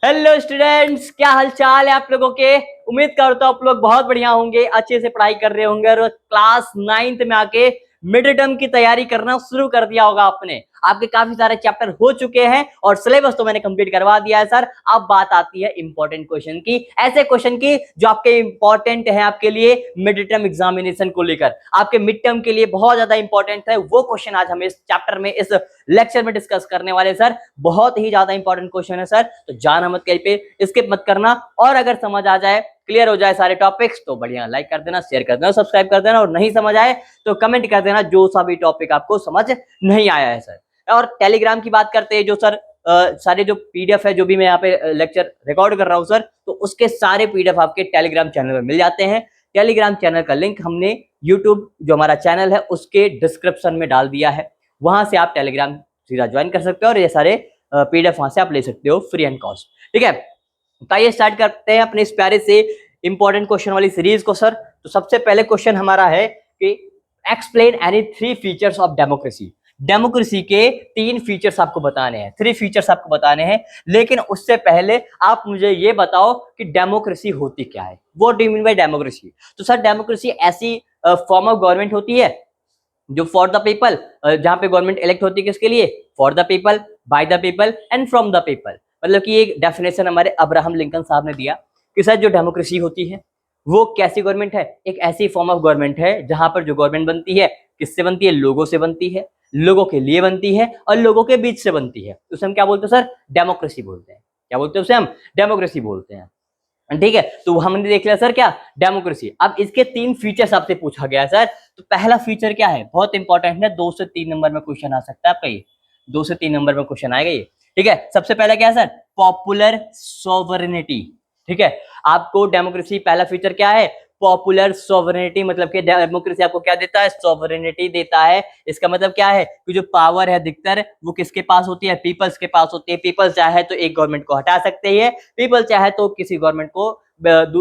Hello students, क्या हाल चाल है आप लोगों के। उम्मीद करता हूँ आप लोग बहुत बढ़िया होंगे, अच्छे से पढ़ाई कर रहे होंगे और क्लास 9th में आके मिड टर्म की तैयारी करना शुरू कर दिया होगा आपने। आपके काफी सारे चैप्टर हो चुके हैं और सिलेबस तो मैंने कंप्लीट करवा दिया है सर। अब बात आती है इंपॉर्टेंट क्वेश्चन की, ऐसे क्वेश्चन की जो आपके इंपॉर्टेंट है आपके लिए मिड टर्म एग्जामिनेशन को लेकर, आपके मिड टर्म के लिए बहुत ज्यादा इंपॉर्टेंट है। वो क्वेश्चन आज हम इस चैप्टर में, इस लेक्चर में डिस्कस करने वाले सर। बहुत ही ज्यादा इंपॉर्टेंट क्वेश्चन है सर, तो जाना मत कहीं पे, स्किप मत करना। और अगर समझ आ जाए, क्लियर हो जाए सारे टॉपिक्स, तो बढ़िया लाइक कर देना, शेयर कर देना, सब्सक्राइब कर देना। और नहीं समझ आए तो कमेंट कर देना जो सा भी टॉपिक आपको समझ नहीं आया है सर। और टेलीग्राम की बात करते हैं, जो सर सारे जो पीडीएफ है, जो भी मैं यहाँ पे लेक्चर रिकॉर्ड कर रहा हूँ सर, तो उसके सारे पीडीएफ आपके टेलीग्राम चैनल में मिल जाते हैं। टेलीग्राम चैनल का लिंक हमने यूट्यूब जो हमारा चैनल है उसके डिस्क्रिप्शन में डाल दिया है, वहां से आप टेलीग्राम सीधा ज्वाइन कर सकते हो और ये सारे पीडीएफ वहां से आप ले सकते हो फ्री एंड कॉस्ट। ठीक है, तो आइए स्टार्ट करते हैं अपने इस प्यारे से इंपॉर्टेंट क्वेश्चन वाली सीरीज को सर। तो सबसे पहले क्वेश्चन हमारा है कि explain any 3 features of democracy. Democracy के 3 फीचर्स आपको बताने हैं, 3 फीचर्स आपको बताने हैं। लेकिन उससे पहले आप मुझे ये बताओ कि डेमोक्रेसी होती क्या है, what do you mean by democracy. तो सर डेमोक्रेसी ऐसी फॉर्म ऑफ गवर्नमेंट होती है जो फॉर द पीपल, जहां पे गवर्नमेंट इलेक्ट होती है किसके लिए, for the people, by the people and from the people. मतलब कि एक डेफिनेशन हमारे अब्राहम लिंकन साहब ने दिया कि सर जो डेमोक्रेसी होती है वो कैसी गवर्नमेंट है, एक ऐसी फॉर्म ऑफ गवर्नमेंट है जहां पर जो गवर्नमेंट बनती है किससे बनती है, लोगों से बनती है, लोगों के लिए बनती है और लोगों के बीच से बनती है। उसे हम क्या बोलते हैं सर, डेमोक्रेसी बोलते हैं। क्या बोलते हैं उसे हम, डेमोक्रेसी बोलते हैं। ठीक है, तो हमने देख लिया सर क्या, डेमोक्रेसी। अब इसके 3 फीचर्स आपसे पूछा गया है सर। तो पहला फीचर क्या है, बहुत इंपॉर्टेंट है, 2 से 3 नंबर में क्वेश्चन आ सकता है आपका ये, 2 से 3 नंबर में क्वेश्चन आएगा ये। ठीक है, सबसे पहला क्या है सर, पॉपुलर सोवरेनिटी। ठीक है, आपको डेमोक्रेसी पहला फीचर क्या है, पॉपुलर सोवरेनिटी। मतलब कि डेमोक्रेसी आपको क्या देता है, सोवरेनिटी देता है। इसका मतलब क्या है कि जो पावर है अधिकतर वो किसके पास होती है, पीपल्स के पास होती है। पीपल्स चाहे तो एक गवर्नमेंट को हटा सकते हैं, पीपल चाहे तो किसी गवर्नमेंट को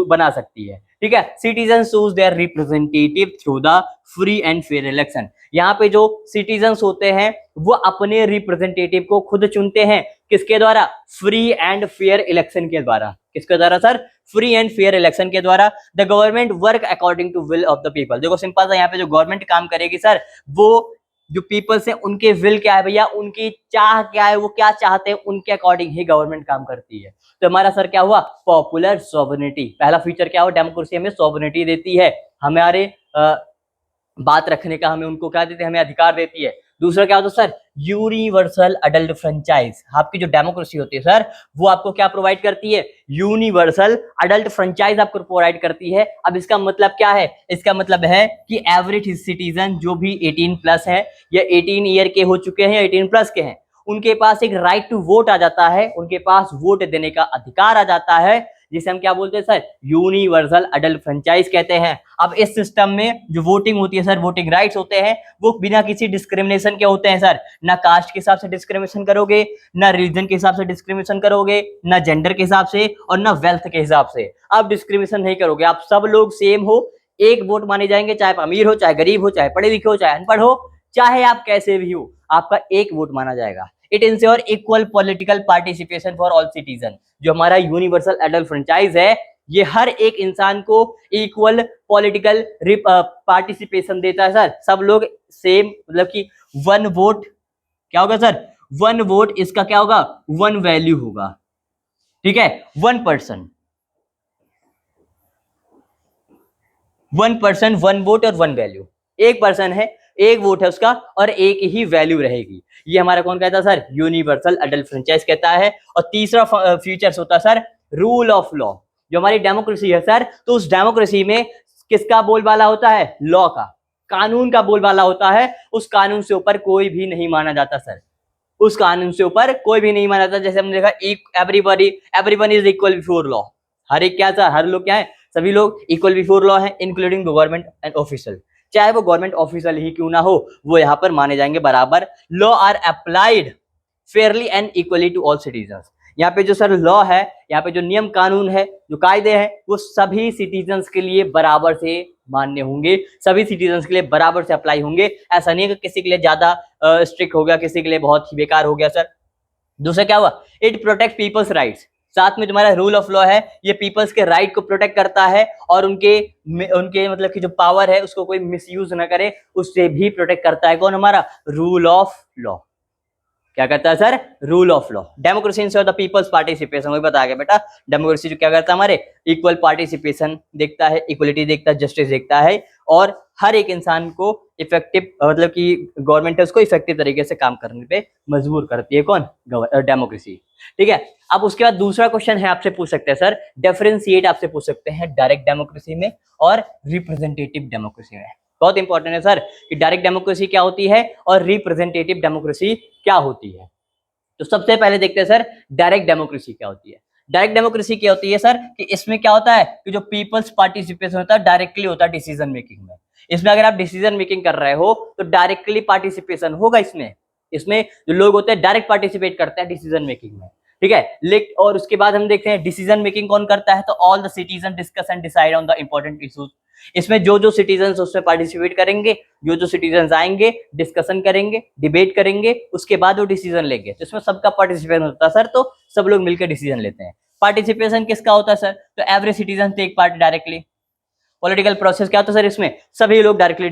बना सकती है। ठीक है, citizen choose their representative through the free and fair election. यहाँ पे जो सिटीजन्स होते हैं वो अपने रिप्रेजेंटेटिव को खुद चुनते हैं, किसके द्वारा, फ्री एंड फेयर इलेक्शन के द्वारा। किसके द्वारा sir, free and fair election के द्वारा। The government work according to will of the people. देखो सिंपल सा, यहाँ पे जो गवर्नमेंट काम करेगी सर, वो जो पीपल्स है उनके विल क्या है भैया, उनकी चाह क्या है, वो क्या चाहते हैं उनके अकॉर्डिंग ही गवर्नमेंट काम करती है। तो हमारा सर क्या हुआ, पॉपुलर सोवरेनिटी। पहला फीचर क्या हुआ, डेमोक्रेसी हमें सोवरेनिटी देती है, हमारे बात रखने का हमें उनको क्या देते हैं, हमें अधिकार देती है। दूसरा क्या होता है सर, यूनिवर्सल अडल्ट फ्रेंचाइज। आपकी जो डेमोक्रेसी होती है सर वो आपको क्या प्रोवाइड करती है, यूनिवर्सल अडल्ट फ्रेंचाइज आपको प्रोवाइड करती है। अब इसका मतलब क्या है, इसका मतलब है कि एवरेज सिटीजन जो भी 18 प्लस है या 18 ईयर के हो चुके हैं, 18 प्लस के हैं, उनके पास एक राइट टू वोट आ जाता है, उनके पास वोट देने का अधिकार आ जाता है, जिसे हम क्या बोलते हैं सर, यूनिवर्सल अडल्ट फ्रेंचाइज कहते हैं। अब इस सिस्टम में जो वोटिंग होती है सर, वोटिंग राइट्स होते हैं, वो बिना किसी डिस्क्रिमिनेशन के होते हैं सर। ना कास्ट के हिसाब से डिस्क्रिमिनेशन करोगे, ना रिलीजन के हिसाब से डिस्क्रिमिनेशन करोगे, ना जेंडर के हिसाब से और ना वेल्थ के हिसाब से आप डिस्क्रिमिनेशन नहीं करोगे। आप सब लोग सेम हो, एक वोट माने जाएंगे, चाहे आप अमीर हो, चाहे गरीब हो, चाहे पढ़े लिखे हो, चाहे अनपढ़ हो, चाहे आप कैसे भी हो, आपका एक वोट माना जाएगा। It ensure equal political participation for all citizen. जो हमारा यूनिवर्सल एडल्ट फ्रेंचाइज है, ये हर एक इंसान को इक्वल पॉलिटिकल पार्टिसिपेशन देता है सर। सब लोग सेम, मतलब कि 1 वोट क्या होगा सर, 1 वोट इसका क्या होगा, 1 वैल्यू होगा। ठीक है, 1 पर्सन, 1 वोट और 1 वैल्यू। एक पर्सन है, एक वोट है उसका और एक ही वैल्यू रहेगी। ये हमारा कौन कहता है सर, यूनिवर्सल अडल्ट फ्रेंचाइज कहता है। और तीसरा फीचर्स होता है सर, रूल ऑफ लॉ। जो हमारी डेमोक्रेसी है सर, तो उस डेमोक्रेसी में किसका बोलबाला होता है, लॉ का, कानून का बोलबाला होता है। उस कानून से ऊपर कोई भी नहीं माना जाता सर, उस कानून से ऊपर कोई भी नहीं माना जाता। जैसे हमने देखा, everyone is equal before law. हर एक क्या सर, हर लोग क्या है, सभी लोग इक्वल बिफोर लॉ है, इंक्लूडिंग गवर्नमेंट एंड ऑफिशियल। चाहे वो गवर्नमेंट ऑफिशियल ही क्यों ना हो, वो यहाँ पर माने जाएंगे बराबर। Law are applied fairly and equally to all citizens. यहाँ पे जो सर लॉ है, यहाँ पे जो नियम कानून है, जो कायदे हैं, वो सभी सिटीजन्स के लिए बराबर से मान्य होंगे, सभी सिटीजन्स के लिए बराबर से अप्लाई होंगे। ऐसा नहीं है कि किसी के लिए ज्यादा स्ट्रिक्ट हो गया, किसी के लिए बहुत ही बेकार हो गया सर। दूसरा क्या हुआ, इट प्रोटेक्ट पीपल्स राइट्स। साथ में तुम्हारा रूल ऑफ लॉ है, ये पीपल्स के राइट को प्रोटेक्ट करता है और उनके उनके मतलब कि जो पावर है उसको कोई मिसयूज ना करे उससे भी प्रोटेक्ट करता है। कौन? हमारा रूल ऑफ लॉ। क्या करता है sir? Rule of law. Democracy in the peoples participation, वही बता गया बेटा। डेमोक्रेसी जो क्या करता है हमारे इक्वल पार्टिसिपेशन देखता है, इक्वलिटी देखता है, जस्टिस देखता है और हर एक इंसान को इफेक्टिव मतलब कि गवर्नमेंट है उसको इफेक्टिव तरीके से काम करने पे मजबूर करती है। कौन? डेमोक्रेसी। ठीक है, अब उसके बाद दूसरा क्वेश्चन है, आपसे पूछ सकते हैं सर, डिफरेंशिएट आपसे पूछ सकते हैं डायरेक्ट डेमोक्रेसी में और रिप्रेजेंटेटिव डेमोक्रेसी में। बहुत इंपॉर्टेंट है सर कि डायरेक्ट डेमोक्रेसी क्या होती है और रिप्रेजेंटेटिव डेमोक्रेसी क्या होती है। तो सबसे पहले देखते हैं सर डायरेक्ट डेमोक्रेसी क्या होती है। डायरेक्ट डेमोक्रेसी क्या होती है सर कि इसमें क्या होता है कि जो पीपल्स पार्टिसिपेशन होता है डायरेक्टली होता है डिसीजन मेकिंग में। इसमें अगर आप डिसीजन मेकिंग कर रहे हो तो डायरेक्टली पार्टिसिपेशन होगा इसमें। इसमें जो लोग होते हैं डायरेक्ट पार्टिसिपेट करते हैं डिसीजन मेकिंग में। ठीक है, और उसके बाद हम देखते हैं डिसीजन मेकिंग कौन करता है, तो all the citizen discuss and decide on the important issues. इसमें जो जो सिटीजन उसमें पार्टिसिपेट करेंगे, जो जो सिटीजन आएंगे, डिस्कशन करेंगे, डिबेट करेंगे, उसके बाद वो डिसीजन लेंगे। तो इसमें सबका पार्टिसिपेशन होता है सर, तो सब लोग मिलकर डिसीजन लेते हैं। पार्टिसिपेशन किसका होता है सर, तो every citizen take part directly. Political process क्या होता है सर, इसमें सभी लोग डायरेक्टली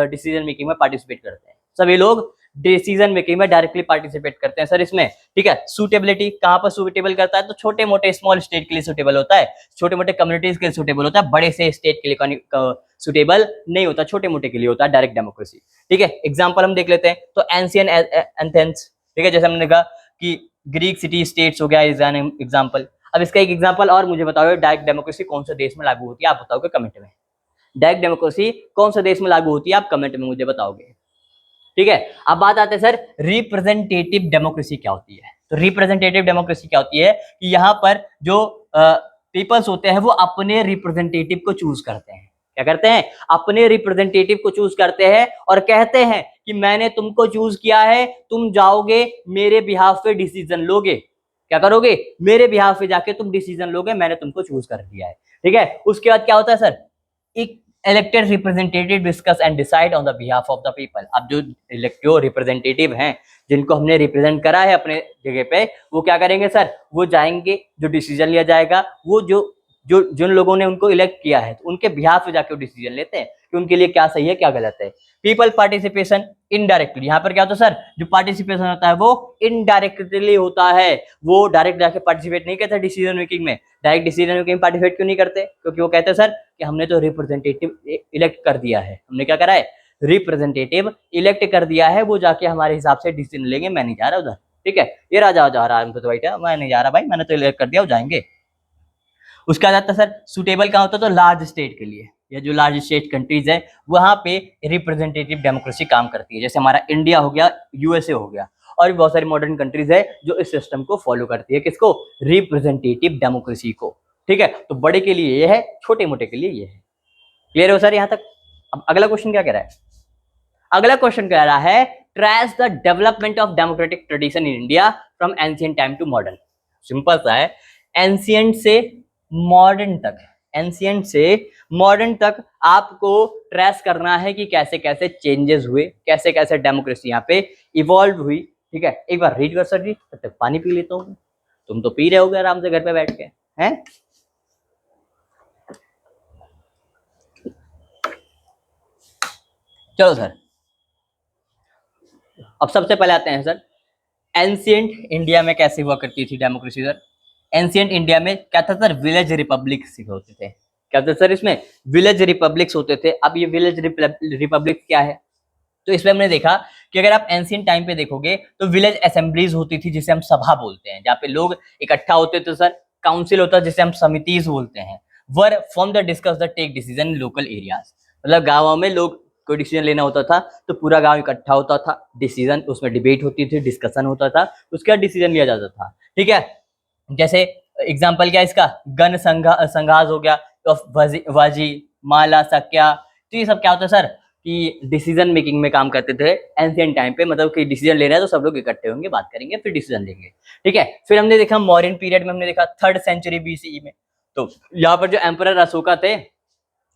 डिसीजन मेकिंग में पार्टिसिपेट करते हैं। सभी लोग डिसीजन मेकिंग में डायरेक्टली पार्टिसिपेट करते हैं सर इसमें। ठीक है, सूटेबिलिटी कहां पर सूटेबल करता है, तो छोटे मोटे स्मॉल स्टेट के लिए सूटेबल होता है, छोटे मोटे कम्युनिटीज के लिए सूटेबल होता है, बड़े से स्टेट के लिए सूटेबल नहीं होता, छोटे मोटे के लिए होता है डायरेक्ट डेमोक्रेसी। ठीक है, एग्जाम्पल हम देख लेते हैं, तो एंशियन एथेंस। ठीक है, जैसे हमने कहा कि ग्रीक सिटी स्टेट्स हो गया इज एन एग्जाम्पल। अब इसका एक एग्जाम्पल और मुझे बताओ, डायरेक्ट डेमोक्रेसी कौन से देश में लागू होती है, आप बताओगे कमेंट में। डायरेक्ट डेमोक्रेसी कौन से देश में लागू होती है, आप कमेंट में मुझे बताओगे। ठीक है, अब बात आते हैं सर रिप्रेजेंटेटिव डेमोक्रेसी क्या होती है। तो रिप्रेजेंटेटिव डेमोक्रेसी क्या होती है कि यहाँ पर जो पीपल्स होते हैं वो अपने रिप्रेजेंटेटिव को चूज करते हैं। क्या करते हैं? अपने रिप्रेजेंटेटिव को चूज करते हैं और कहते हैं कि मैंने तुमको चूज किया है, तुम जाओगे मेरे बिहाफ पे डिसीजन लोगे। क्या करोगे? मेरे बिहाफ पे जाके तुम डिसीजन लोगे, मैंने तुमको चूज कर दिया है। ठीक है, उसके बाद क्या होता है सर, एक elected representative discuss and decide on the behalf of the people. अब जो इलेक्टेड रिप्रेजेंटेटिव हैं जिनको हमने रिप्रेजेंट करा है अपने जगह पे, वो क्या करेंगे सर, वो जाएंगे, जो डिसीजन लिया जाएगा वो जो जो जिन लोगों ने उनको इलेक्ट किया है तो उनके बिहाफ पे जाके वो डिसीजन लेते हैं कि उनके लिए क्या सही है क्या गलत है। पीपल पार्टिसिपेशन इनडायरेक्टली, यहाँ पर क्या होता है सर, जो पार्टिसिपेशन होता है वो इनडायरेक्टली होता है। वो डायरेक्ट जाके पार्टिसिपेट नहीं करते डिसीजन मेकिंग में। डायरेक्ट डिसीजन मेकिंग पार्टिसिपेट क्यों नहीं करते? क्योंकि वो कहते हैं सर कि हमने तो रिप्रेजेंटेटिव इलेक्ट कर दिया है। हमने क्या करा है? रिप्रेजेंटेटिव इलेक्ट कर दिया है, वो जाके हमारे हिसाब से डिसीजन लेंगे, मैं नहीं जा रहा उधर। ठीक है, ये राजा जा रहा है तो भाई मैं नहीं जा रहा भाई, मैंने तो इलेक्ट कर दिया, वो जाएंगे। उसका जाता है सर सुटेबल कहाँ होता है, तो लार्ज स्टेट के लिए, या जो लार्ज स्टेट कंट्रीज है वहां पे रिप्रेजेंटेटिव डेमोक्रेसी काम करती है। जैसे हमारा इंडिया हो गया, यूएसए हो गया, और भी बहुत सारी मॉडर्न कंट्रीज है जो इस सिस्टम को फॉलो करती है। किसको? रिप्रेजेंटेटिव डेमोक्रेसी को। ठीक है, तो बड़े के लिए ये है, छोटे मोटे के लिए ये है। क्लियर हो सर यहाँ तक? अब अगला क्वेश्चन क्या कह रहा है? अगला क्वेश्चन कह रहा है trace the development of democratic tradition in India from ancient time to modern. Simple सा है, एंशिएंट से मॉडर्न तक, एंशिएंट से मॉडर्न तक आपको ट्रेस करना है कि कैसे कैसे चेंजेस हुए, कैसे कैसे डेमोक्रेसी यहाँ पे इवॉल्व हुई। ठीक है, एक बार रीड कर सर जी, तब तक पानी पी लेता हूँ। तुम तो पी रहे होगे आराम से घर पे बैठ के, हैं? चलो सर, अब सबसे पहले आते हैं सर एंशिएंट इंडिया में कैसे हुआ करती थी डेमोक्रेसी सर। एंशिएंट इंडिया में क्या था सर, विलेज रिपब्लिक्स होते थे। क्या था सर इसमें? विलेज रिपब्लिक्स होते थे। अब ये विलेज रिपब्लिक क्या है, तो इसमें हमने देखा कि अगर आप एंशिएंट टाइम पे देखोगे तो विलेज असेंबलीज होती थी जिसे हम सभा बोलते हैं, जहाँ पे लोग इकट्ठा होते थे सर। काउंसिल होता है जिसे हम समितिज बोलते हैं। Were form the discuss the take decision in local areas, मतलब गाँवों में लोग कोई डिसीजन लेना होता था तो पूरा गांव इकट्ठा होता था, डिसीजन उसमें डिबेट होती थी, डिस्कशन होता था, उसके बाद डिसीजन लिया जाता था। ठीक है, जैसे एग्जांपल क्या इसका, गण संघास हो गया, तो वाजी माला सक्या, तो ये सब क्या होता है सर कि डिसीजन मेकिंग में काम करते थे एंशिएंट टाइम पे। मतलब कि डिसीजन लेना है तो सब लोग इकट्ठे होंगे, बात करेंगे, फिर डिसीजन लेंगे। ठीक है, फिर हमने देखा मॉडर्न पीरियड में, हमने देखा 3rd सेंचुरी बीसीई में, तो यहाँ पर जो एम्परर अशोका थे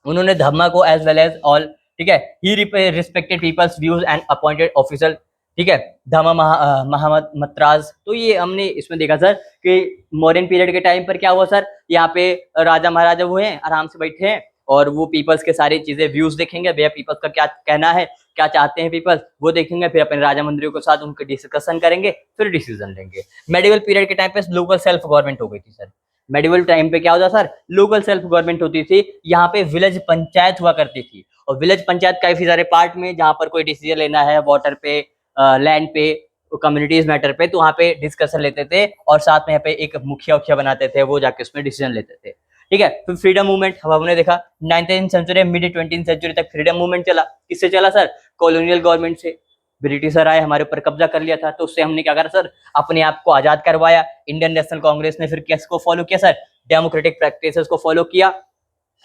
उन्होंने धम्मा को एज वेल एज ऑल, ठीक है, he respected people's views and appointed officer ठीक है। धामा महामतराज, तो ये हमने इसमें देखा सर कि मॉडर्न पीरियड के टाइम पर क्या हुआ सर, यहाँ पे राजा महाराजा हुए हैं, आराम से बैठे हैं और वो पीपल्स के सारी चीजें व्यूज देखेंगे, भैया पीपल्स का क्या कहना है, क्या चाहते हैं पीपल्स, वो देखेंगे, फिर अपने राजा मंत्रियों के साथ उनके डिस्कशन करेंगे, फिर डिसीजन लेंगे। मेडिवल पीरियड के टाइम पे लोकल सेल्फ गवर्नमेंट हो गई थी सर। मेडिवल टाइम पे क्या होता सर, लोकल सेल्फ गवर्नमेंट होती थी, यहाँ पे विलेज पंचायत हुआ करती थी, और विलेज पंचायत काफी सारे पार्ट में, जहाँ पर कोई डिसीजन लेना है वाटर पे, लैंड पे, कम्युनिटीज मैटर पे, तो वहाँ पे डिस्कशन लेते थे, और साथ में यहाँ पे एक मुखिया उखिया बनाते थे, वो जाके उसमें डिसीजन लेते थे। ठीक है। फिर फ्रीडम मूवमेंट अब हमने देखा 19th century, mid 20th century तक फ्रीडम मूवमेंट चला। किससे चला सर, कॉलोनियल गवर्नमेंट से। ब्रिटिशर आए, हमारे ऊपर कब्जा कर लिया था, तो उससे हमने क्या करा सर, अपने आप को आजाद करवाया। इंडियन नेशनल कांग्रेस ने फिर किसको फॉलो किया सर, डेमोक्रेटिक प्रैक्टिसेस को फॉलो किया।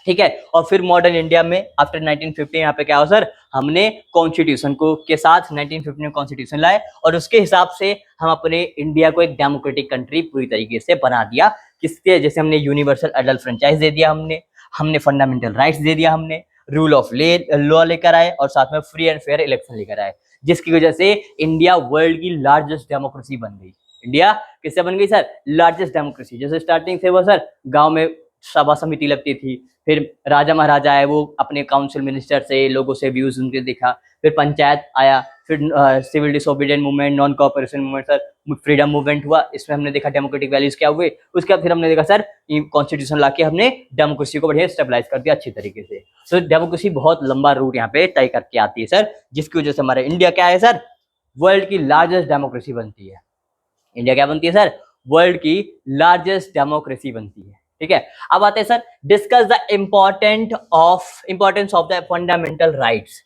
ठीक है। और फिर मॉडर्न इंडिया में आफ्टर 1950 यहाँ पे क्या हो सर, हमने कॉन्स्टिट्यूशन को के साथ 1950 में कॉन्स्टिट्यूशन लाए, और उसके हिसाब से हम अपने इंडिया को एक डेमोक्रेटिक कंट्री पूरी तरीके से बना दिया। किसके, जैसे हमने यूनिवर्सल एडल्ट फ्रेंचाइज दे दिया, हमने फंडामेंटल राइट्स दे दिया, हमने रूल ऑफ लॉ लेकर आए, और साथ में फ्री एंड फेयर इलेक्शन लेकर आए, जिसकी वजह से इंडिया वर्ल्ड की लार्जेस्ट डेमोक्रेसी बन गई। इंडिया किससे बन गई सर, लार्जेस्ट डेमोक्रेसी। जैसे स्टार्टिंग से वो सर गांव में सभा समिति लगती थी, फिर राजा महाराजा आए, वो अपने काउंसिल मिनिस्टर से, लोगों से व्यूज उनके देखा, फिर पंचायत आया, फिर civil disobedient movement, non cooperation movement sir, freedom movement हुआ, इसमें हमने देखा डेमोक्रेटिक वैल्यूज क्या हुए। उसके बाद फिर हमने देखा सर कॉन्स्टिट्यूशन लाके हमने डेमोक्रेसी को बढ़िया स्टेबलाइज कर दिया अच्छी तरीके से। तो डेमोक्रेसी बहुत लंबा रूट यहाँ पे तय करके आती है सर, जिसकी वजह से हमारा इंडिया क्या है सर, वर्ल्ड की लार्जेस्ट डेमोक्रेसी बनती है। इंडिया क्या बनती है सर, वर्ल्ड की लार्जेस्ट डेमोक्रेसी बनती है। ठीक है। अब आते हैं sir, discuss the importance of the fundamental rights.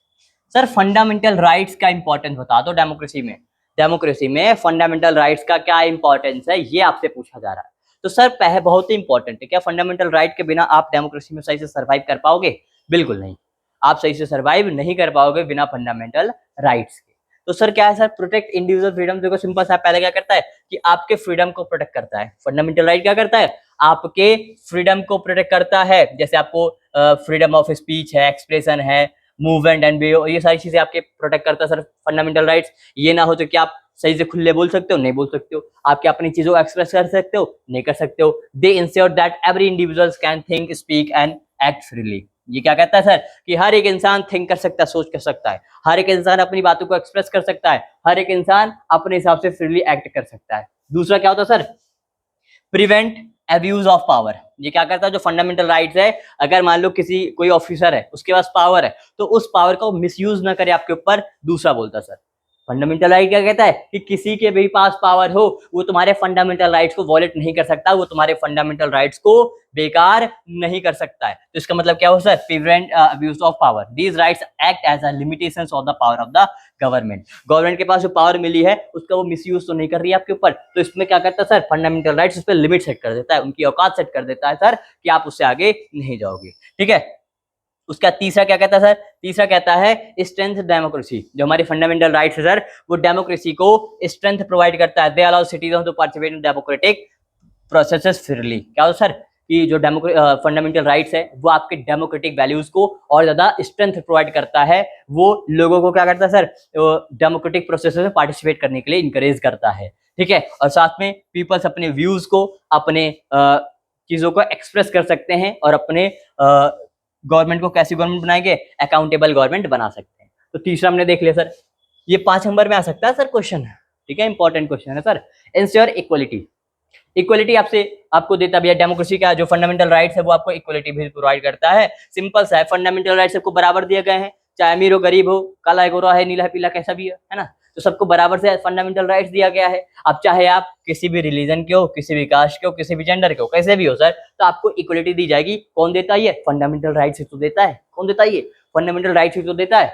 Sir fundamental rights का इंपॉर्टेंस बता दो डेमोक्रेसी में। डेमोक्रेसी में फंडामेंटल राइट्स का क्या इंपॉर्टेंस है, ये आपसे पूछा जा रहा है। तो सर पहले बहुत ही इंपॉर्टेंट है, क्या फंडामेंटल राइट के बिना आप डेमोक्रेसी में सही से सर्वाइव कर पाओगे, बिल्कुल नहीं। आप सही से सर्वाइव नहीं कर पाओगे बिना फंडामेंटल राइट्स के। तो सर क्या है सर, प्रोटेक्ट इंडिविजुअल फ्रीडम। देखो सिंपल सा, पहले क्या करता है कि आपके फ्रीडम को प्रोटेक्ट करता है। फंडामेंटल राइट क्या करता है, आपके फ्रीडम को प्रोटेक्ट करता है। जैसे आपको फ्रीडम ऑफ स्पीच है, एक्सप्रेशन है, मूवमेंट एंड बिहेव, ये सारी चीजें आपके प्रोटेक्ट करता है सर फंडामेंटल राइट्स। ये ना हो तो क्या आप सही से खुले बोल सकते हो, नहीं बोल सकते हो। आप क्या अपनी चीजों को एक्सप्रेस कर सकते हो, नहीं कर सकते हो। दे ensure that every individuals can think, speak and act freely. ये क्या कहता है सर कि हर एक इंसान थिंक कर सकता है, सोच कर सकता है, हर एक इंसान अपनी बातों को एक्सप्रेस कर सकता है, हर एक इंसान अपने हिसाब से फ्रीली एक्ट कर सकता है। दूसरा क्या होता है sir, prevent abuse of power. ये क्या करता है, जो फंडामेंटल राइट्स है, अगर मान लो किसी कोई ऑफिसर है, उसके पास पावर है, तो उस पावर को मिसयूज ना करे आपके ऊपर। दूसरा बोलता है सर फंडामेंटल राइट क्या कहता है कि किसी के भी पास पावर हो, वो तुम्हारे फंडामेंटल राइट्स को वॉलेट नहीं कर सकता, वो तुम्हारे फंडामेंटल राइट्स को बेकार नहीं कर सकता है। तो इसका मतलब क्या हो sir, prevent abuse of power. These rights act as a limitations of the power of the government. Government के पास जो पावर मिली है उसका वो मिसयूज तो नहीं कर रही है आपके ऊपर, तो इसमें क्या करता है सर, फंडामेंटल राइट्स उस पर लिमिट सेट कर देता है, उनकी औकात सेट कर देता है सर कि आप उससे आगे नहीं जाओगे। ठीक है। उसका तीसरा क्या कहता है सर, तीसरा कहता है स्ट्रेंथ डेमोक्रेसी। जो हमारी फंडामेंटल राइट्स है सर, वो डेमोक्रेसी को स्ट्रेंथ प्रोवाइड करता है। They allow citizen to participate in democratic processes freely. क्या हो सर कि जो फंडामेंटल राइट्स है वो आपके डेमोक्रेटिक वैल्यूज को और ज्यादा स्ट्रेंथ प्रोवाइड करता है। वो लोगों को क्या करता है सर, डेमोक्रेटिक प्रोसेस में पार्टिसिपेट करने के लिए इंकरेज करता है। ठीक है। और साथ में पीपल्स अपने व्यूज को, अपने चीजों को एक्सप्रेस कर सकते हैं, और अपने गवर्नमेंट को कैसी गवर्नमेंट बनाएंगे, अकाउंटेबल गवर्नमेंट बना सकते हैं। तो तीसरा हमने देख लिया सर, ये 5 नंबर में आ सकता है सर क्वेश्चन। ठीक है, इंपॉर्टेंट क्वेश्चन है सर। Ensure equality. इक्वलिटी आपको देता भी है। डेमोक्रेसी का जो फंडामेंटल राइट्स है वो आपको इक्वलिटी भी प्रोवाइड करता है। सिंपल सा है, फंडामेंटल राइट्स सबको बराबर दिए गए हैं, चाहे अमीर हो, गरीब हो, काला है, गोरा है, नीला है, पीला कैसा भी है ना, तो सबको बराबर से फंडामेंटल राइट्स दिया गया है। अब चाहे आप किसी भी रिलीजन के हो, किसी भी कास्ट के हो, किसी भी जेंडर के हो, कैसे भी हो सर, तो आपको इक्वलिटी दी जाएगी। कौन देता है ये, फंडामेंटल राइट्स तो देता है। कौन देता है ये, फंडामेंटल राइट्स तो देता है।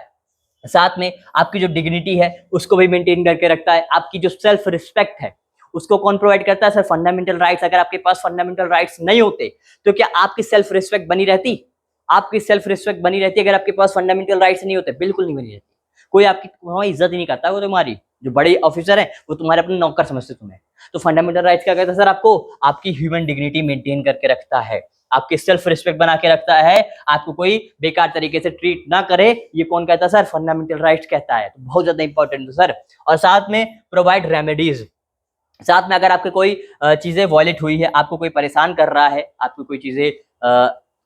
साथ में आपकी जो डिग्निटी है उसको भी मेंटेन करके रखता है। आपकी जो सेल्फ रिस्पेक्ट है उसको कौन प्रोवाइड करता है सर, फंडामेंटल राइट्स। अगर आपके पास फंडामेंटल राइट्स नहीं होते तो क्या आपकी सेल्फ रिस्पेक्ट बनी रहती, आपकी सेल्फ रिस्पेक्ट बनी रहती अगर आपके पास फंडामेंटल राइट्स नहीं होते, बिल्कुल नहीं बनी रहती। कोई आपकी तुम्हारी इज्जत ही नहीं करता, वो तुम्हारी जो बड़े ऑफिसर है वो तुम्हारे अपने नौकर समझते तुम्हें। तो फंडामेंटल राइट्स क्या कहता है सर, आपको आपकी ह्यूमन डिग्निटी मेंटेन करके रखता है। आपकी सेल्फ रिस्पेक्ट बना के रखता है, आपको कोई बेकार तरीके से ट्रीट ना करे, ये कौन कहता है सर? फंडामेंटल राइट्स कहता है। तो बहुत ज्यादा इंपॉर्टेंट है सर। और साथ में प्रोवाइड रेमेडीज, साथ में अगर आपके कोई चीजें वॉयलेट हुई है, आपको कोई परेशान कर रहा है, आपको कोई चीजें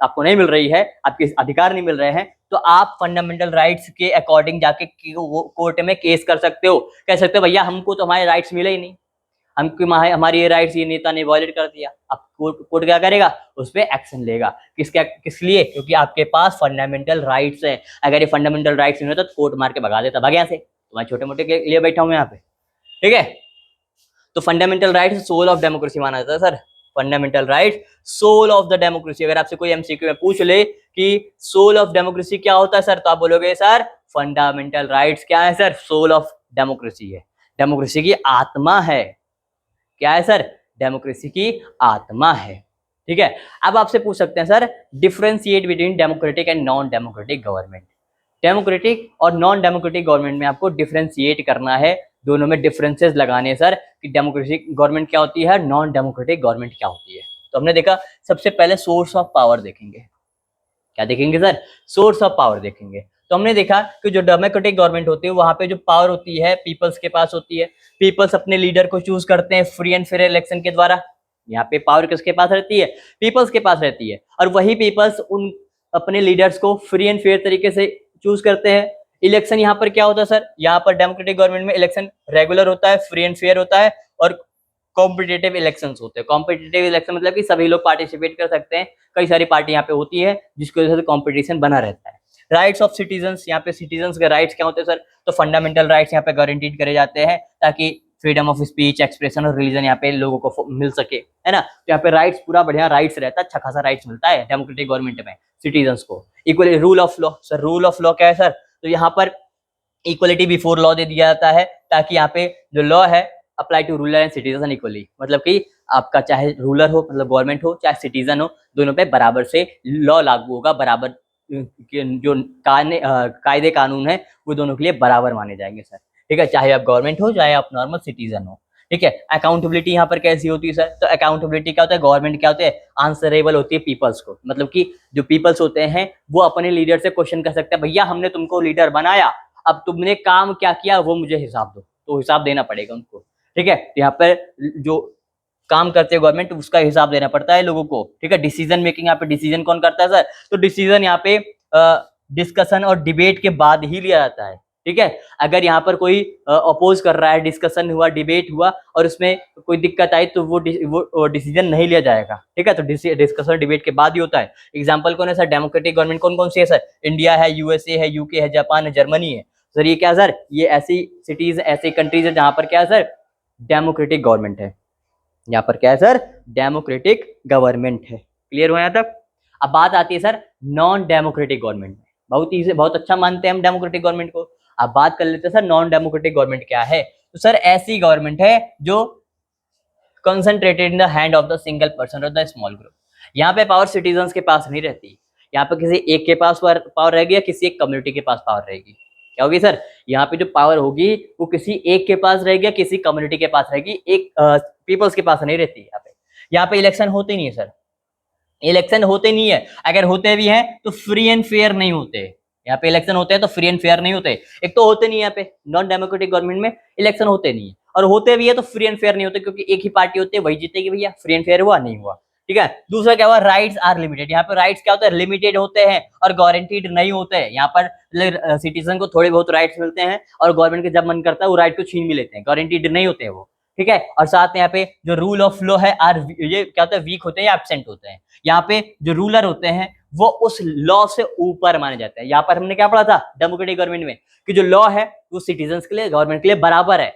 आपको नहीं मिल रही है, आपके अधिकार नहीं मिल रहे हैं, तो आप फंडामेंटल राइट्स के अकॉर्डिंग जाके कोर्ट में केस कर सकते हो। कह सकते हो भैया हमको तो हमारे राइट्स मिले ही नहीं, हमको हमारी ये राइट्स ये नेता ने वॉयलेट कर दिया। अब कोर्ट क्या करेगा? उस पर एक्शन लेगा। किस लिए? क्योंकि आपके पास फंडामेंटल राइट्स है। अगर ये फंडामेंटल राइट्स नहीं होता तो कोर्ट मार के भगा देता, भाग यहाँ से, तुम्हारे छोटे मोटे के लिए बैठा हूँ यहाँ पे, ठीक है। तो fundamental rights soul of democracy माना जाता है sir. Fundamental right soul of the democracy. अगर आपसे कोई एमसीक्यू में पूछ ले कि सोल ऑफ डेमोक्रेसी क्या होता है सर, तो आप बोलोगे सर फंडामेंटल राइट्स क्या है सर? सोल ऑफ डेमोक्रेसी है, डेमोक्रेसी की आत्मा है। क्या है सर? डेमोक्रेसी की आत्मा है, ठीक है। अब आपसे पूछ सकते हैं sir differentiate between democratic and non democratic government. Democratic और नॉन डेमोक्रेटिक गवर्नमेंट में आपको डिफरेंशिएट करना है, दोनों में डिफरेंसेस लगाने हैं सर कि डेमोक्रेटिक गवर्नमेंट क्या होती है, नॉन डेमोक्रेटिक गवर्नमेंट क्या होती है। तो हमने देखा सबसे पहले सोर्स ऑफ पावर देखेंगे। क्या देखेंगे सर? सोर्स ऑफ पावर देखेंगे। तो हमने देखा कि जो डेमोक्रेटिक गवर्नमेंट होती है वहां पे जो पावर होती है पीपल्स के पास होती है। पीपल्स अपने लीडर को चूज करते हैं फ्री एंड फेयर इलेक्शन के द्वारा। यहाँ पे पावर किसके पास रहती है? पीपल्स के पास रहती है। और वही पीपल्स उन अपने लीडर्स को फ्री एंड फेयर तरीके से चूज करते हैं। इलेक्शन यहाँ पर क्या होता है सर? यहाँ पर डेमोक्रेटिक गवर्नमेंट में इलेक्शन रेगुलर होता है, फ्री एंड फेयर होता है और कॉम्पिटेटिव इलेक्शंस होते हैं। कॉम्पिटेटिव इलेक्शन मतलब कि सभी लोग पार्टिसिपेट कर सकते हैं। कई सारी पार्टी यहाँ पे होती है जिसकी वजह से कंपटीशन बना रहता है। राइट्स ऑफ सिटीजन्स, यहाँ पे सिटीजन्स के राइट्स क्या होते हैं सर? तो फंडामेंटल राइट्स यहाँ पे गारंटीड करे जाते हैं ताकि फ्रीडम ऑफ स्पीच, एक्सप्रेशन और रिलीजन यहाँ पे लोगों को मिल सके, है ना। तो यहाँ पे राइट्स पूरा बढ़िया राइट्स रहता है, अच्छा खासा राइट्स मिलता है डेमोक्रेटिक गवर्नमेंट में सिटीजन्स को। Equally rule of law sir, rule of law क्या है सर? तो यहाँ पर इक्वलिटी बिफोर लॉ दे दिया जाता है ताकि यहाँ पे जो लॉ है apply to ruler and citizen equally, मतलब कि आपका चाहे रूलर हो मतलब गवर्नमेंट हो चाहे सिटीजन हो, दोनों पे बराबर से लॉ लागू होगा, बराबर जो कायदे कानून है वो दोनों के लिए बराबर माने जाएंगे सर, ठीक है। चाहे आप गवर्नमेंट हो चाहे आप नॉर्मल सिटीजन हो, ठीक है। अकाउंटेबिलिटी यहाँ पर कैसी होती है सर? तो अकाउंटेबिलिटी क्या होता है? गवर्नमेंट क्या होते हैं? आंसरेबल होती है पीपल्स को, मतलब कि जो पीपल्स होते हैं वो अपने लीडर से क्वेश्चन कर सकते हैं, भैया हमने तुमको लीडर बनाया, अब तुमने काम क्या किया वो मुझे हिसाब दो, तो हिसाब देना पड़ेगा उनको, ठीक है। तो यहाँ पर जो काम करते हैं गवर्नमेंट उसका हिसाब देना पड़ता है लोगों को, ठीक है। डिसीजन मेकिंग यहाँ पे डिसीजन कौन करता है सर? तो डिसीजन यहाँ पे डिस्कशन और डिबेट के बाद ही लिया जाता है, ठीक है। अगर यहाँ पर कोई अपोज कर रहा है, डिस्कशन हुआ, डिबेट हुआ और उसमें कोई दिक्कत आई तो वो डिसीजन नहीं लिया जाएगा, ठीक है। तो डिस्कशन डिबेट के बाद ही होता है। एग्जांपल कौन है सर? डेमोक्रेटिक गवर्नमेंट कौन कौन सी है सर? इंडिया है, यूएसए है, यूके है, जापान है, जर्मनी है सर। ये क्या सर? ये ऐसी सिटीज ऐसी कंट्रीज है जहां पर क्या है सर? डेमोक्रेटिक गवर्नमेंट है। यहाँ पर क्या है सर? डेमोक्रेटिक गवर्नमेंट है। क्लियर हो यहाँ तक? अब बात आती है सर नॉन डेमोक्रेटिक गवर्नमेंट में। बहुत अच्छा मानते हैं हम डेमोक्रेटिक गवर्नमेंट को। अब बात कर लेते हैं सर नॉन डेमोक्रेटिक गवर्नमेंट क्या है। तो सर ऐसी गवर्नमेंट है जो concentrated in the hand of the single person और द स्मॉल ग्रुप। यहाँ पे पावर सिटीजन्स के पास नहीं रहती, यहाँ पे किसी एक के पास पावर रहेगी या किसी एक कम्युनिटी के पास पावर रहेगी। क्या होगी सर? यहाँ पे जो पावर होगी वो किसी एक के पास रहेगी या किसी कम्युनिटी के पास रहेगी, एक पीपल्स के पास नहीं रहती। यहाँ पे इलेक्शन होते नहीं है सर, इलेक्शन होते नहीं है। अगर होते भी हैं तो फ्री एंड फेयर नहीं होते। यहाँ पे इलेक्शन होते हैं तो फ्री एंड फेयर नहीं होते। एक तो होते नहीं, यहाँ पे नॉन डेमोक्रेटिक गवर्नमेंट में इलेक्शन होते नहीं है, और होते भी है तो फ्री एंड फेयर नहीं होते, क्योंकि एक ही पार्टी होती है वही जीतेगी भैया। फ्री एंड फेयर हुआ नहीं हुआ, ठीक है। दूसरा क्या हुआ? Rights are limited. यहाँ पे राइट्स क्या होता है? लिमिटेड होते हैं और गारंटीड नहीं होते हैं। यहाँ पर सिटीजन को थोड़े बहुत राइट्स मिलते हैं और गवर्नमेंट के जब मन करता है वो राइट को छीन भी लेते हैं, गारंटीड नहीं होते हैं वो, ठीक है। और साथ में यहाँ पे जो रूल ऑफ लॉ है ये क्या होता है? वीक होते हैं या एब्सेंट होते हैं। यहाँ पे जो रूलर होते हैं वो उस लॉ से ऊपर माने जाते हैं। यहाँ पर हमने क्या पढ़ा था डेमोक्रेटिक गवर्नमेंट में कि जो लॉ है वो सिटीजन के लिए, गवर्नमेंट के लिए बराबर है,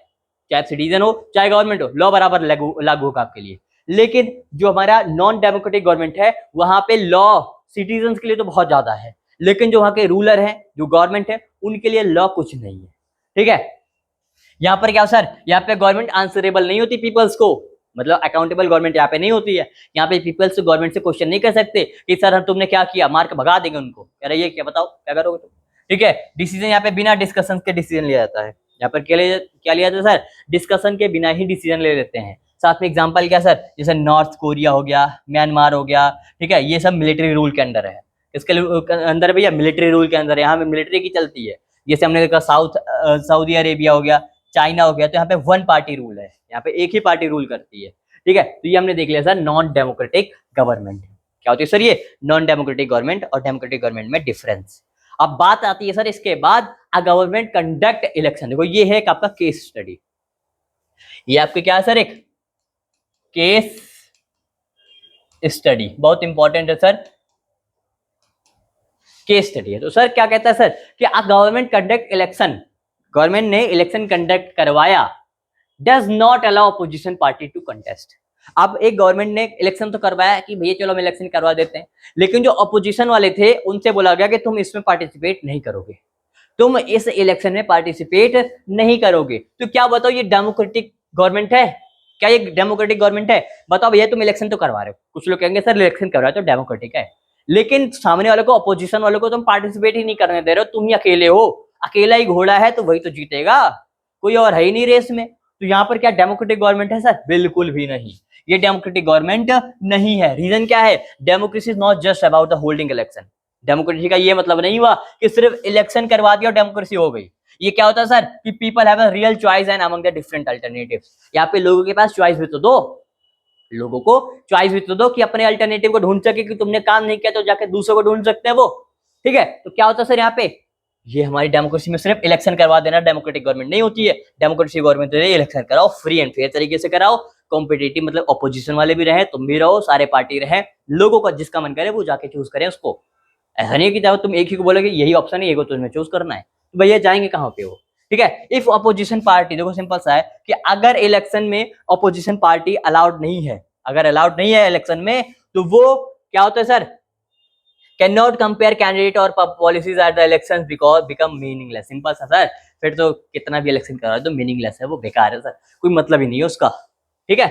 चाहे सिटीजन हो चाहे गवर्नमेंट हो, लॉ बराबर लागू होगा आपके लिए। लेकिन जो हमारा नॉन डेमोक्रेटिक गवर्नमेंट है वहां पे लॉ सिटीजन के लिए तो बहुत ज्यादा है, लेकिन जो वहां के रूलर है, जो गवर्नमेंट है, उनके लिए लॉ कुछ नहीं है, ठीक है। यहाँ पर क्या सर? यहाँ पे गवर्नमेंट आंसरेबल नहीं होती पीपल्स को, मतलब अकाउंटेबल गवर्नमेंट यहाँ पे नहीं होती है। यहाँ पे पीपल्स गवर्नमेंट से क्वेश्चन नहीं कर सकते कि सर तुमने क्या किया, मार के भगा देंगे उनको, कह रही है क्या बताओ क्या करोगे तुम, ठीक है। डिसीजन यहाँ पे बिना डिस्कशन के डिसीजन लिया जाता है। यहाँ पर क्या लिया जाता है सर? डिस्कशन के बिना ही डिसीजन ले लेते हैं। साथ में एग्जांपल क्या सर, जैसे नॉर्थ कोरिया हो गया, म्यांमार हो गया, ठीक है, ये सब मिलिट्री रूल के अंदर है। इसके अंदर भैया मिलिट्री रूल के अंदर है, यहाँ पे मिलिट्री की चलती है। जैसे हमने देखा सऊदी अरेबिया हो गया, चाइना हो गया, तो यहाँ पे वन पार्टी रूल है, यहाँ पे एक ही पार्टी रूल करती है, ठीक है। तो ये हमने देख लिया सर नॉन डेमोक्रेटिक गवर्नमेंट क्या होती है सर, ये नॉन डेमोक्रेटिक गवर्नमेंट और डेमोक्रेटिक गवर्नमेंट में डिफरेंस। अब बात आती है सर इसके बाद अ गवर्नमेंट कंडक्ट इलेक्शन। देखो ये है आपका केस स्टडी, ये आपके क्या है सर, एक केस स्टडी, बहुत इंपॉर्टेंट है सर, केस स्टडी है। तो सर क्या कहता है सर कि a government conduct election, government ने इलेक्शन कंडक्ट करवाया, does not allow opposition party to contest. अब एक गवर्नमेंट ने इलेक्शन तो करवाया कि भैया चलो हम इलेक्शन करवा देते हैं, लेकिन जो अपोजिशन वाले थे उनसे बोला गया कि तुम इसमें पार्टिसिपेट नहीं करोगे, तुम इस इलेक्शन में पार्टिसिपेट नहीं करोगे। तो क्या बताओ ये डेमोक्रेटिक गवर्नमेंट है? क्या ये डेमोक्रेटिक गवर्नमेंट है? बताओ भैया तुम इलेक्शन तो करवा रहे हो, कुछ लोग कहेंगे सर इलेक्शन करवा रहे हो तो डेमोक्रेटिक है, लेकिन सामने वाले को, अपोजिशन वाले को तुम पार्टिसिपेट ही नहीं करने दे रहे हो, तुम ही अकेले हो, अकेला ही घोड़ा है तो वही तो जीतेगा, कोई और है ही नहीं रेस में। तो यहाँ पर क्या डेमोक्रेटिक गवर्नमेंट है सर? बिल्कुल भी नहीं, ये डेमोक्रेटिक गवर्नमेंट नहीं है। रीजन क्या है? Democracy is not just about the holding election. Democracy का ये मतलब नहीं हुआ कि सिर्फ इलेक्शन करवा दिया और डेमोक्रेसी हो गई। ये क्या होता है सर कि people have a real choice and among the different alternatives. यहाँ पे लोगों के पास चॉइस भी तो दो, लोगों को चॉइस भी तो दो कि अपने अल्टरनेटिव को ढूंढ सके, कि तुमने काम नहीं किया तो जाके दूसरों को ढूंढ सकते हैं वो, ठीक है। तो क्या होता है सर यहाँ पे, ये हमारी डेमोक्रेसी में सिर्फ इलेक्शन करवा देना डेमोक्रेटिक गवर्नमेंट नहीं होती है। डेमोक्रेसी गवर्नमेंट तो इलेक्शन कराओ, फ्री एंड फेयर तरीके से कराओ, कॉम्पिटिटिव मतलब अपोजिशन वाले भी रहे, तुम भी रहो, सारे पार्टी रहे, लोगों का जिसका मन करे वो जाके चूज करें उसको। ऐसा नहीं है कि चाहे तुम एक ही को बोलोगे यही ऑप्शन है, ये को तुम्हें चूज करना है, तो भैया जाएंगे कहाँ पे वो, ठीक है। इफ अपोजिशन पार्टी, देखो सिंपल सा है कि अगर इलेक्शन में अपोजिशन पार्टी अलाउड नहीं है, अगर अलाउड नहीं है इलेक्शन में, तो वो क्या होता है sir, can not compare candidate और policies at the election because become meaningless. Simple सा सर, फिर तो कितना भी इलेक्शन करा तो मीनिंगलेस है, वो बेकार है सर, कोई मतलब ही नहीं है उसका, ठीक है।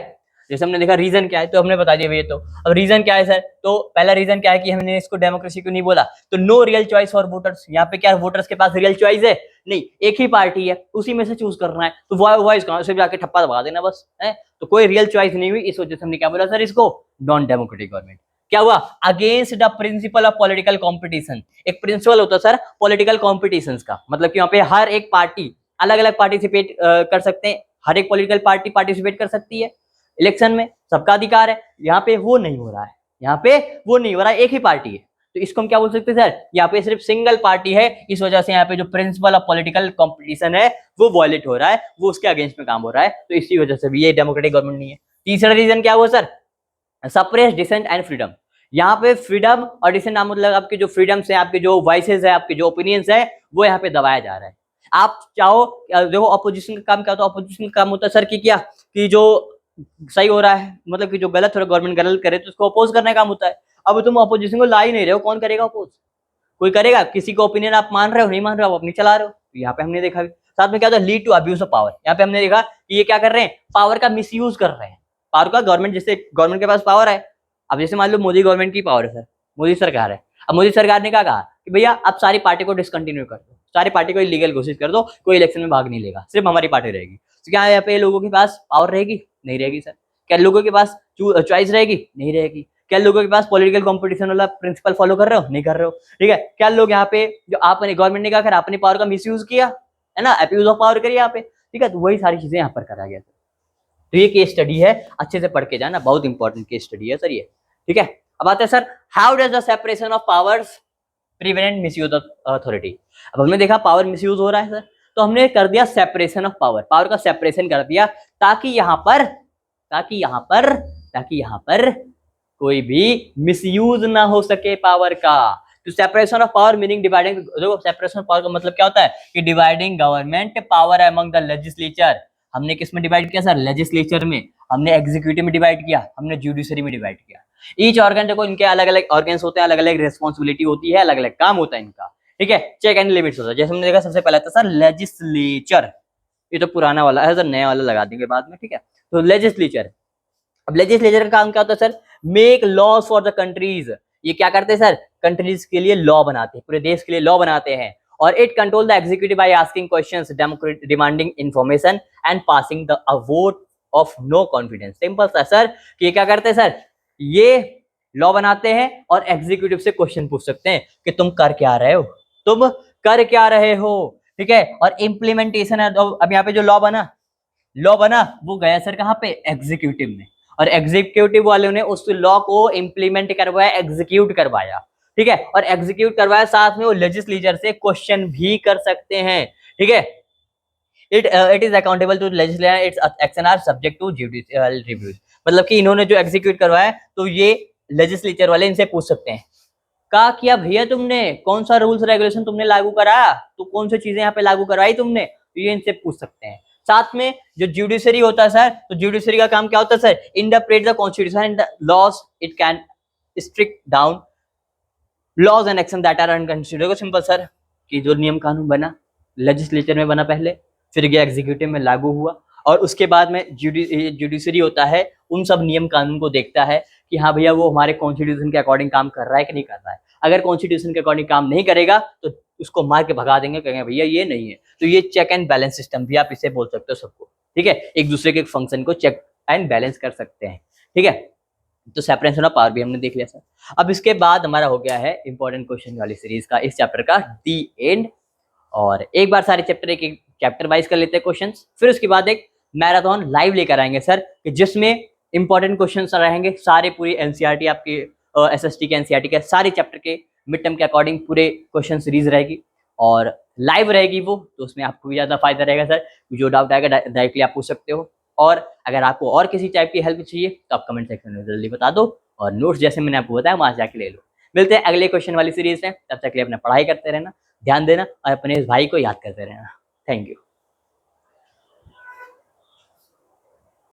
जैसे हमने देखा रीजन क्या है, तो हमने बता दिया भैया। तो अब रीजन क्या है सर, तो पहला रीजन क्या है कि हमने इसको डेमोक्रेसी क्यों नहीं बोला, तो no real choice for voters. यहाँ पे क्या वोटर्स के पास रियल चॉइस है? नहीं, एक ही पार्टी है, उसी में से चूज करना है, तो वॉइस कहां से भी आके ठप्पा दबा देना बस है, तो कोई रियल चॉइस नहीं हुई। इस वजह से हमने क्या बोला सर इसको, नॉन डेमोक्रेटिक गवर्नमेंट। क्या हुआ? Against the principle of political competition. एक प्रिंसिपल होता है सर पॉलिटिकल कॉम्पिटिशन का, मतलब कि यहाँ पे हर एक पार्टी अलग अलग पार्टिसिपेट कर सकते हैं, हर एक पॉलिटिकल पार्टी पार्टिसिपेट कर सकती है इलेक्शन में, सबका अधिकार है। यहाँ पे वो नहीं हो रहा है, यहाँ पे वो नहीं हो रहा है, एक ही पार्टी है, तो इसको हम क्या बोल सकते हैं सर, यहाँ पे सिर्फ सिंगल पार्टी है, इस वजह से यहाँ पे जो प्रिंसिपल ऑफ पॉलिटिकल कॉम्पिटिशन है वो वॉयलेट हो रहा है, वो उसके अगेंस्ट में काम हो रहा है, तो इसी वजह से भी ये डेमोक्रेटिक गवर्नमेंट नहीं है। तीसरा रीजन क्या हुआ sir, suppress dissent and freedom. यहाँ पे फ्रीडम और डिसेंट मतलब आपके जो फ्रीडम्स है, आपके जो वॉइसेस है, आपके जो ओपिनियंस है, वो यहाँ पे दबाया जा रहा है। आप चाहो, देखो अपोजिशन का काम क्या होता है, अपोजिशन का काम होता है सर कि क्या, कि जो सही हो रहा है, मतलब कि जो गलत हो रहा है, गवर्नमेंट गलत करे तो उसको अपोज करने का काम होता है। अब तुम अपोजिशन को ला ही नहीं रहे हो, कौन करेगा अपोज? कोई करेगा? किसी को ओपिनियन आप मान रहे हो, नहीं मान रहे हो, अपनी चला रहे हो। तो यहाँ पे हमने देखा साथ में क्या होता है, lead to abuse of power. यहाँ पे हमने देखा कि ये क्या कर रहे हैं, पावर का मिसयूज कर रहे हैं, पावर का। गवर्नमेंट, जैसे गवर्नमेंट के पास पावर है, अब जैसे मान लो मोदी गवर्नमेंट की पावर है सर, मोदी सरकार है, अब मोदी सरकार ने क्या कहा कि भैया अब सारी पार्टी को डिसकंटिन्यू कर दो, सारी पार्टी को इलीगल घोषित कर दो, कोई इलेक्शन में भाग नहीं लेगा, सिर्फ हमारी पार्टी रहेगी। तो क्या यहाँ पे लोगों के पास पावर रहेगी? नहीं रहेगी सर। क्या लोगों के पास चॉइस रहेगी? नहीं रहेगी। क्या लोगों के पास पॉलिटिकल कंपटीशन वाला प्रिंसिपल फॉलो कर रहे हो? नहीं कर रहे हो, ठीक है। क्या लोग यहाँ पे, जो आपने गवर्नमेंट ने क्या करा, अपनी पावर का मिसयूज किया है ना, अब्यूज ऑफ पावर करिए यहाँ पे, ठीक है। तो वही सारी चीजें यहाँ पर करा गया। तो ये केस स्टडी है, अच्छे से पढ़ के जाना, बहुत इंपॉर्टेंट केस स्टडी है सर ये, ठीक है। अब आते हैं sir, how does the separation of powers prevent misuse of authority. अब हमने देखा पावर मिसयूज हो रहा है सर, तो हमने कर दिया सेपरेशन ऑफ पावर, पावर का सेपरेशन कर दिया, ताकि यहाँ पर कोई भी मिसयूज ना हो सके पावर का। तो separation of power meaning dividing, देखो सेपरेशन ऑफ पावर का मतलब क्या होता है कि dividing government power among the legislature. हमने किस में डिवाइड किया सर? लेजिस्लेचर में। हमने एग्जीक्यूटिव में डिवाइड किया, हमने जुडिशरी में डिवाइड किया। ईच ऑर्गन, देखो इनके अलग अलग ऑर्गन्स होते हैं, अलग अलग रिस्पॉन्सिबिलिटी होती है, अलग अलग काम होता है इनका, ठीक है। चेक एंड लिमिट्स होता है। जैसे हमने देखा सबसे पहला था सर लेजिस्लेचर, ये तो पुराना वाला है सर, नया वाला लगा देंगे बाद में, ठीक है। तो लेजिस्लेचर, अब लेजिस्लेचर का काम क्या होता है sir? Make laws for the countries. ये क्या करते हैं सर? कंट्रीज के लिए लॉ बनाते हैं, पूरे देश के लिए लॉ बनाते हैं। और it control the executive by asking questions, demanding information and passing the vote of no confidence. Simple सा सर कि ये क्या करते हैं सर, ये लॉ बनाते हैं और एग्जीक्यूटिव से क्वेश्चन पूछ सकते हैं कि तुम कर क्या रहे हो, तुम कर क्या रहे हो, ठीक है। और इम्प्लीमेंटेशन है, अब यहाँ पे जो लॉ बना वो गया सर कहाँ पे, एग्जीक्यूटिव में, और एग्जीक्यूटिव वालों ने उस लॉ को इम्प्लीमेंट करवाया, एग्जीक्यूट करवाया, ठीक है। और एग्जीक्यूट करवाया साथ में वो लेजिस्लेचर से क्वेश्चन भी कर सकते हैं, ठीक है। It is accountable to legislature, its action are subject to judicial reviews. मतलब कि इन्होंने जो एग्जीक्यूट करवाया तो ये लेजिस्लेचर वाले इनसे पूछ सकते हैं, कहा किया भैया तुमने, कौन सा रूल्स रेगुलेशन तुमने लागू कराया, तो कौन सी चीजें यहाँ पे लागू करवाई तुमने, तो ये इनसे पूछ सकते हैं। साथ में जो जुडिशरी होता है सर, तो जुडिशरी का काम क्या होता है sir, interpret the constitution and the laws, it can strict down laws and action that are unconstitutional. Simple sir कि जो नियम कानून बना लेजिस्लेचर में बना पहले, फिर गया एग्जीक्यूटिव में लागू हुआ, और उसके बाद में जुडिशरी होता है उन सब नियम कानून को देखता है कि हाँ भैया वो हमारे कॉन्स्टिट्यूशन के अकॉर्डिंग काम कर रहा है कि नहीं कर रहा है। अगर कॉन्स्टिट्यूशन के अकॉर्डिंग काम नहीं करेगा तो उसको मार के भगा देंगे, कहेंगे भैया ये नहीं है। तो ये चेक एंड बैलेंस सिस्टम भी आप इसे बोल सकते हो सबको, ठीक है। एक दूसरे के फंक्शन को चेक एंड बैलेंस कर सकते हैं, ठीक है। तो सेपरेशन ऑफ पावर भी हमने देख लिया सर। अब इसके बाद हमारा हो गया है इंपॉर्टेंट क्वेश्चन वाली सीरीज का इस चैप्टर का दी एंड। और एक बार सारे चैप्टर एक चैप्टर वाइज कर लेते हैं क्वेश्चंस, फिर उसके बाद एक मैराथन लाइव लेकर आएंगे सर, कि जिसमें इंपॉर्टेंट क्वेश्चंस रहेंगे सारे, पूरी एनसीईआरटी आपकी एसएसटी के एनसीईआरटी के सारे चैप्टर के मिड टर्म के अकॉर्डिंग पूरे क्वेश्चन सीरीज रहेगी और लाइव रहेगी वो, तो उसमें आपको भी ज़्यादा फायदा रहेगा सर। जो डाउट आएगा डायरेक्टली आप पूछ सकते हो, और अगर आपको और किसी टाइप की हेल्प चाहिए तो आप कमेंट सेक्शन में जल्दी बता दो, और नोट्स जैसे मैंने आपको बताया वहां जाके ले लो। मिलते हैं अगले क्वेश्चन वाली सीरीज में, तब तक के लिए अपना पढ़ाई करते रहना, ध्यान देना और अपने इस भाई को याद करते रहना। Thank you.